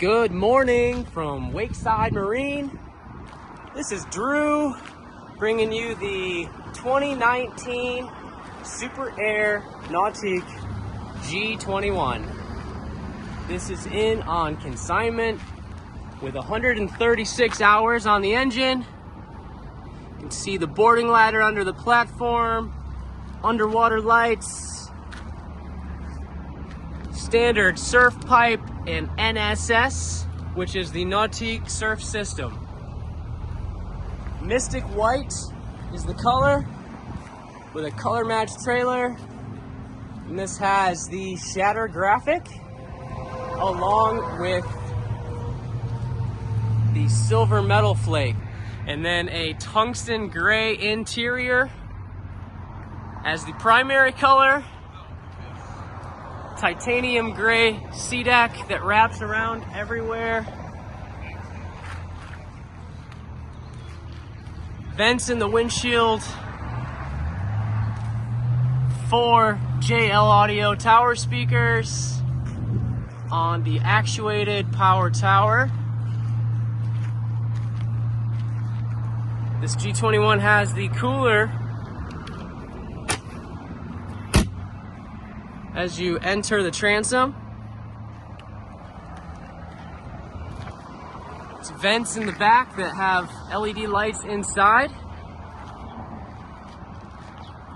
Good morning from Wakeside Marine. This is Drew bringing you the 2019 Super Air Nautique G21. This is in on consignment with 136 hours on the engine. You can see the boarding ladder under the platform, underwater lights, standard surf pipe and NSS, which is the Nautique surf system. Mystic white is the color with a color match trailer, and this has the shatter graphic along with the silver metal flake, and then a tungsten gray interior as the primary color. Titanium gray sea deck that wraps around everywhere. Vents in the windshield. 4 JL audio tower speakers on the actuated power tower. This G21 has the cooler as you enter the transom. It's vents in the back that have LED lights inside.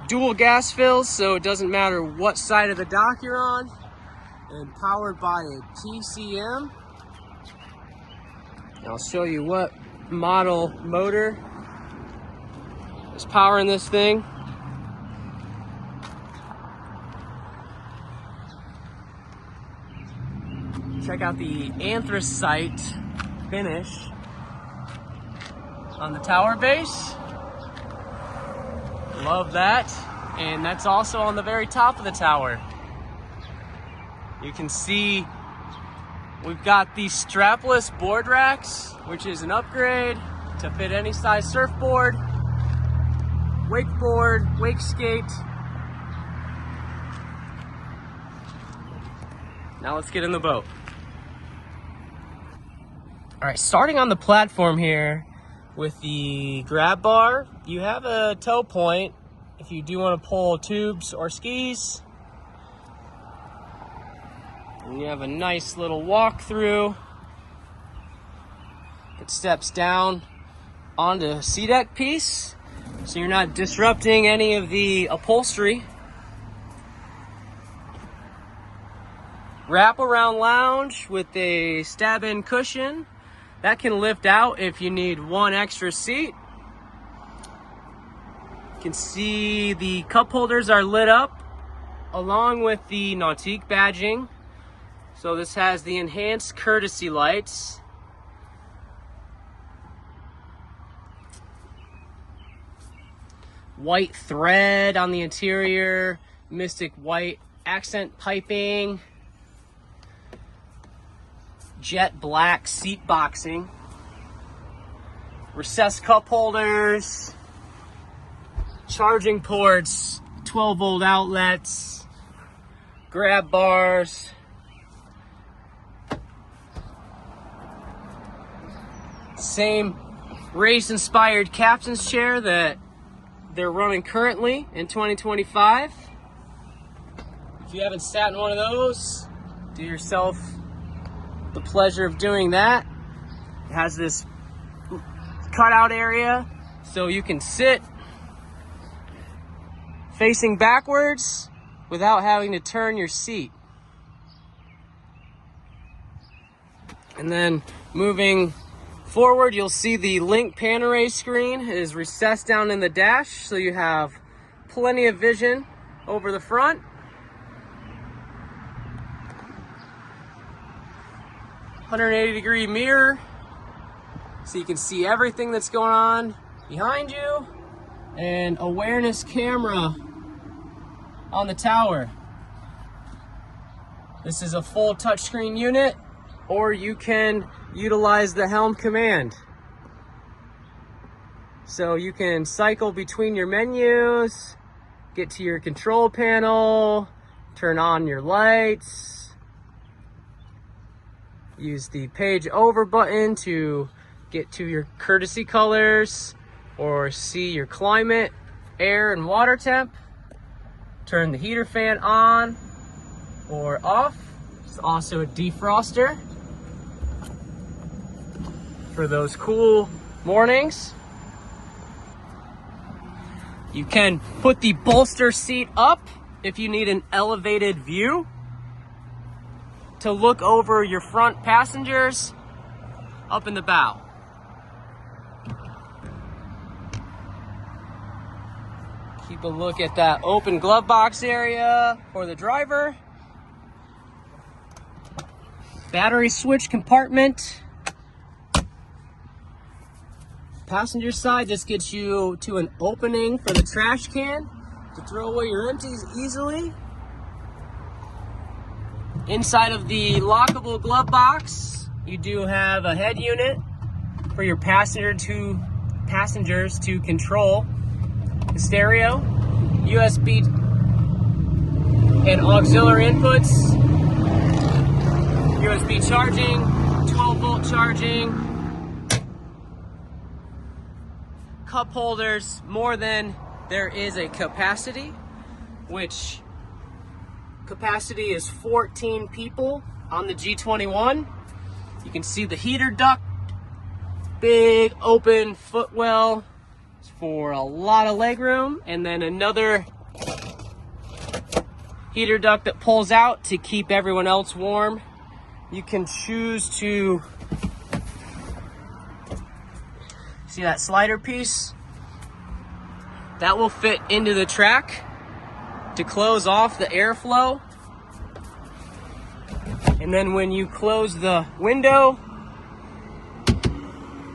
Dual gas fills, so it doesn't matter what side of the dock you're on. And powered by a TCM. And I'll show you what model motor is powering this thing. Check out the anthracite finish on the tower base. Love that. And that's also on the very top of the tower. You can see we've got the strapless board racks, which is an upgrade to fit any size surfboard, wakeboard, wake skate. Now let's get in the boat. All right, starting on the platform here with the grab bar, you have a tow point if you do want to pull tubes or skis. And you have a nice little walk-through. It steps down onto a sea deck piece, so you're not disrupting any of the upholstery. Wrap-around lounge with a stab-in cushion. That can lift out if you need one extra seat. You can see the cup holders are lit up along with the Nautique badging. So this has the enhanced courtesy lights. White thread on the interior, mystic white accent piping. Jet black seat boxing, recessed cup holders, charging ports, 12-volt outlets, grab bars, same race-inspired captain's chair that they're running currently in 2025. If you haven't sat in one of those, do yourself the pleasure of doing that. It has this cutout area so you can sit facing backwards without having to turn your seat. And then moving forward, you'll see the Link pan array screen is recessed down in the dash, so you have plenty of vision over the front. 180-degree mirror, so you can see everything that's going on behind you, and awareness camera on the tower. This is a full touchscreen unit, or you can utilize the helm command. So you can cycle between your menus, get to your control panel, turn on your lights, Use the page over button to get to your courtesy colors or see your climate, air and water temp. Turn the heater fan on or off. It's also a defroster for those cool mornings. You can put the bolster seat up if you need an elevated view to look over your front passengers up in the bow. Keep a look at that open glove box area for the driver. Battery switch compartment. Passenger side, this gets you to an opening for the trash can to throw away your empties easily. Inside of the lockable glove box, you do have a head unit for your passengers to control the stereo, USB and auxiliary inputs, USB charging, 12-volt charging, cup holders, more than there is a capacity, which capacity is 14 people on the G21. You can see the heater duct, big open footwell for a lot of leg room, and then another heater duct that pulls out to keep everyone else warm. You can choose to see that slider piece that will fit into the track to close off the airflow. And then when you close the window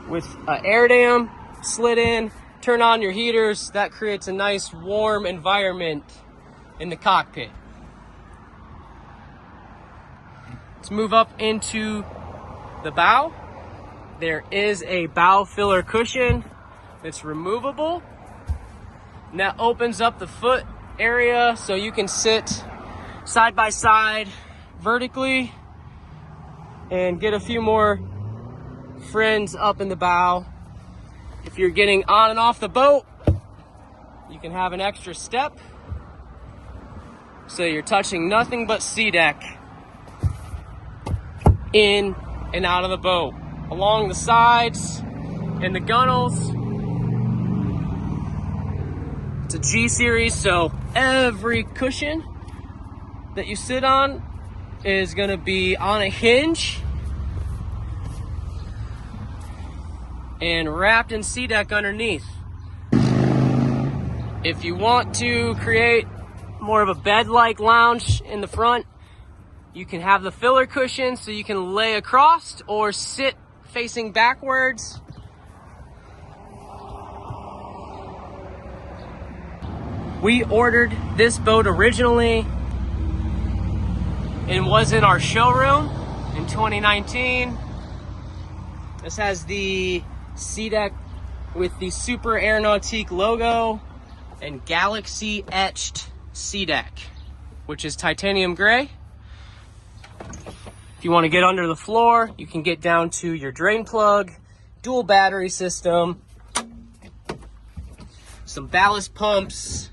with an air dam slid in, turn on your heaters, that creates a nice warm environment in the cockpit. Let's move up into the bow. There is a bow filler cushion that's removable. And that opens up the foot area so you can sit side by side vertically and get a few more friends up in the bow. If you're getting on and off the boat, you can have an extra step so you're touching nothing but sea deck in and out of the boat. Along the sides and the gunnels, it's a G series, so every cushion that you sit on is gonna be on a hinge and wrapped in sea deck underneath. If you want to create more of a bed-like lounge in the front, you can have the filler cushion so you can lay across or sit facing backwards. We ordered this boat originally and was in our showroom in 2019. This has the sea deck with the Super Air Nautique logo and Galaxy etched sea deck, which is titanium gray. If you want to get under the floor, you can get down to your drain plug, dual battery system, some ballast pumps,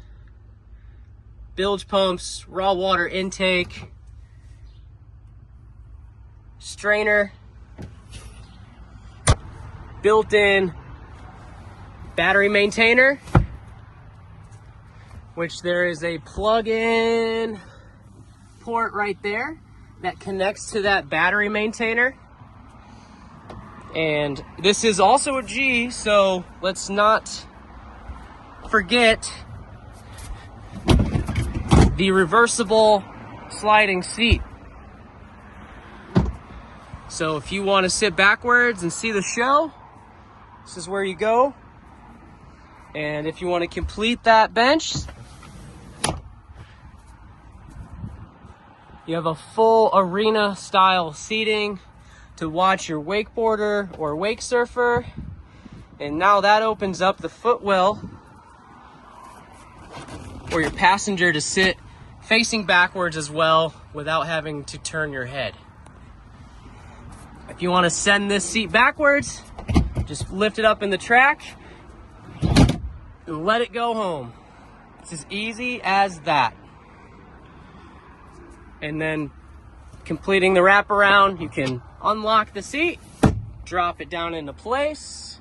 bilge pumps, raw water intake, strainer, built-in battery maintainer, which there is a plug-in port right there that connects to that battery maintainer. And this is also a G, so let's not forget the reversible sliding seat. So if you want to sit backwards and see the show, this is where you go. And if you want to complete that bench, you have a full arena style seating to watch your wakeboarder or wake surfer. And now that opens up the footwell for your passenger to sit facing backwards as well without having to turn your head. If you want to send this seat backwards, just lift it up in the track and let it go home. It's as easy as that. And then completing the wraparound, you can unlock the seat, drop it down into place,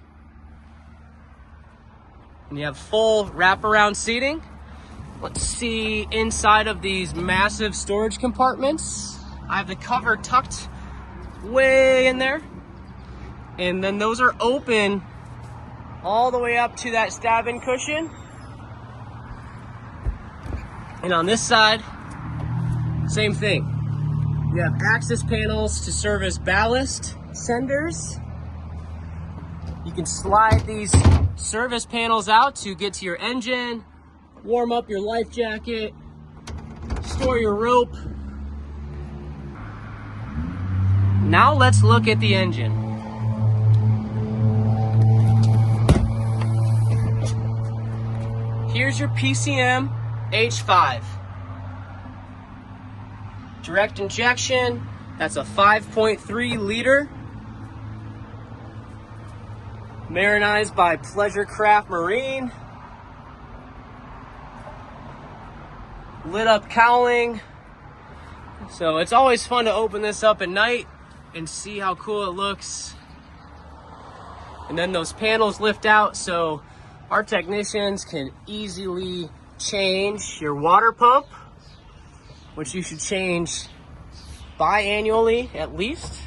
and you have full wraparound seating. Let's see inside of these massive storage compartments. I have the cover tucked way in there, and then those are open all the way up to that stab-in cushion. And on this side, same thing. You have access panels to serve as ballast senders. You can slide these service panels out to get to your engine, warm up your life jacket, store your rope. Now let's look at the engine. Here's your PCM H5. Direct injection, that's a 5.3 liter. Marinized by Pleasure Craft Marine. Lit up cowling. So it's always fun to open this up at night and see how cool it looks. And then those panels lift out so our technicians can easily change your water pump, which you should change biannually at least.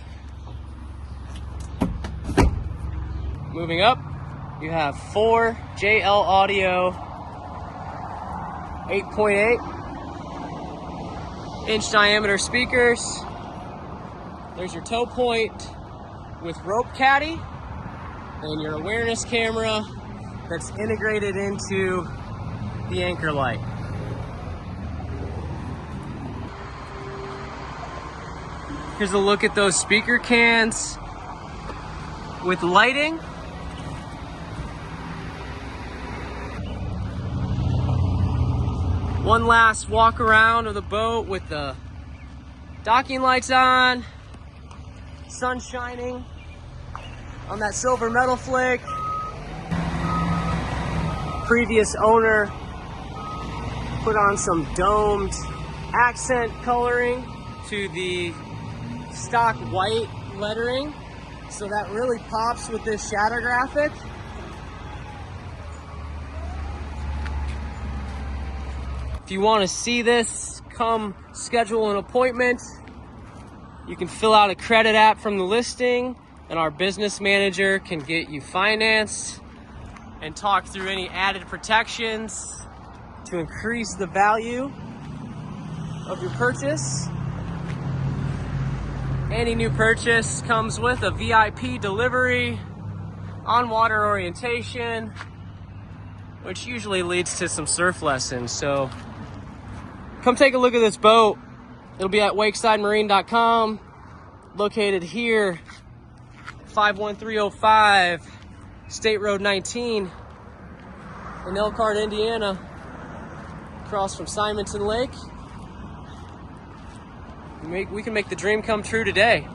Moving up, you have 4 JL Audio 8.8 inch diameter speakers. There's your tow point with rope caddy and your awareness camera that's integrated into the anchor light. Here's a look at those speaker cans with lighting. One last walk around of the boat with the docking lights on, sun shining on that silver Metal Flake. Previous owner put on some domed accent coloring to the stock white lettering, so that really pops with this shadow graphic. If you want to see this, come schedule an appointment. You can fill out a credit app from the listing, and our business manager can get you financed and talk through any added protections to increase the value of your purchase. Any new purchase comes with a VIP delivery, on-water orientation, which usually leads to some surf lessons. So come take a look at this boat. It'll be at wakesidemarine.com, located here, 51305 State Road 19 in Elkhart, Indiana, across from Simonton Lake. We can make the dream come true today.